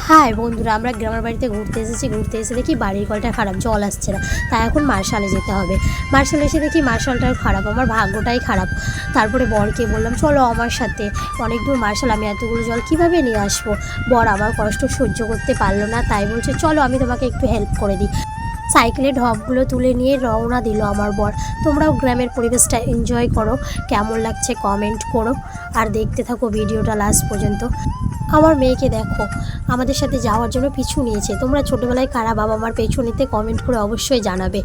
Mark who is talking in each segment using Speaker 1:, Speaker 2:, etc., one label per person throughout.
Speaker 1: High বন্ধুরা, আমরা গ্রামের বাড়িতে ঘুরতে এসে দেখি বাড়ির কলটা খারাপ, জল আসছে না। তাই এখন মার্শালে যেতে হবে। মার্শালে এসে দেখি মার্শালটাও খারাপ, আমার ভাগ্যটাই খারাপ। তারপরে বরকে বললাম চলো আমার সাথে, অনেক দূর মার্শাল, আমি এতগুলো জল কীভাবে নিয়ে আসবো। বর আমার কষ্ট সহ্য করতে পারলো না, তাই বলছে চলো আমি তোমাকে একটু হেল্প করে দিই। সাইকেলে ঢপগুলো তুলে নিয়ে রওনা দিল আমার বর। তোমরাও গ্রামের পরিবেশটা এনজয় করো, কেমন লাগছে কমেন্ট করো, আর দেখতে থাকো ভিডিওটা লাস্ট পর্যন্ত। আমার মেয়েকে দেখো, আমাদের সাথে যাওয়ার জন্য পিছু নিয়েছে। তোমরা ছোটোবেলায় কারা বাবা মার পেছু নিতে কমেন্ট করে অবশ্যই জানাবে।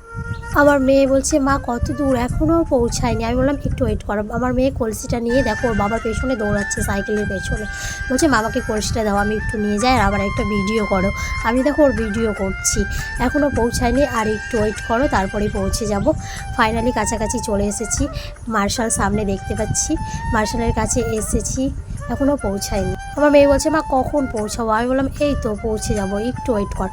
Speaker 1: আমার মেয়ে বলছে মা কত দূর, এখনও পৌঁছায়নি। আমি বললাম একটু ওয়েট করো। আমার মেয়ে কলসিটা নিয়ে দেখো ওর বাবার পেছনে দৌড়াচ্ছে, সাইকেলের পেছনে। বলছে মামাকে কলসিটা দাও, আমি একটু নিয়ে যাই আর আবার একটা ভিডিও করো। আমি দেখো ওর ভিডিও করছি। এখনও পৌঁছায়নি, আর একটু ওয়েট করো, তারপরেই পৌঁছে যাব। ফাইনালি কাছাকাছি চলে এসেছি। মার্শাল সামনে দেখতে পাচ্ছি, মার্শালের কাছে এসেছি, এখনও পৌঁছায়নি। আমার মেয়ে বলছে মা কখন পৌঁছাবো। আমি বললাম এই তো পৌঁছে যাবো, একটু ওয়েট কর।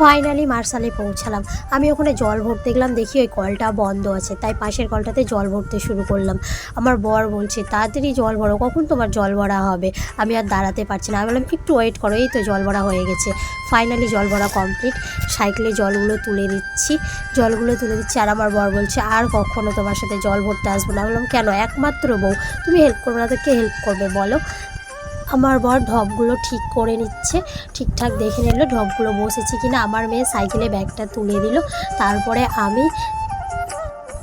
Speaker 1: ফাইনালি মার্শালে পৌঁছালাম। আমি ওখানে জল ভরতে গেলাম, দেখি ওই কলটা বন্ধ আছে, তাই পাশের কলটাতে জল ভরতে শুরু করলাম। আমার বর বলছে তাড়াতাড়ি জল ভরো, কখন তোমার জল ভরা হবে, আমি আর দাঁড়াতে পারছি না। আমি বললাম একটু ওয়েট করো, এই তো জল ভরা হয়ে গেছে। ফাইনালি জল ভরা কমপ্লিট। সাইকেলে জলগুলো তুলে দিচ্ছি, আর আমার বর বলছে আর কখনো তোমার সাথে জল ভরতে আসবো না। আমি বললাম কেন, একমাত্র বউ, তুমি হেল্প করবে না তো কে হেল্প করবে বলো। আমার বর ঢপগুলো ঠিক করে নিচ্ছে, ঠিকঠাক দেখে নিল ঢপগুলো বসেছে কিনা। আমার মেয়ে সাইকেলে ব্যাগটা তুলে দিল। তারপরে আমি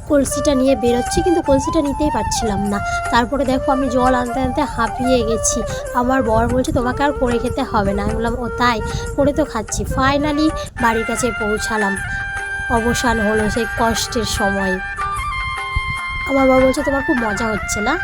Speaker 1: কলসিটা নিয়ে বেরোচ্ছি, কিন্তু কলসিটা নিতেই পারছিলাম না। তারপরে দেখো আমি জল আনতে আনতে হাঁপিয়ে গেছি। আমার বর বলছে তোমাকে আর করে খেতে হবে না। আমি বললাম ও তাই, করে তো খাচ্ছি। ফাইনালি বাড়ির কাছে পৌঁছালাম, অবসান হলো সেই কষ্টের সময়। আমার বর বলছে তোমার খুব মজা হচ্ছে না।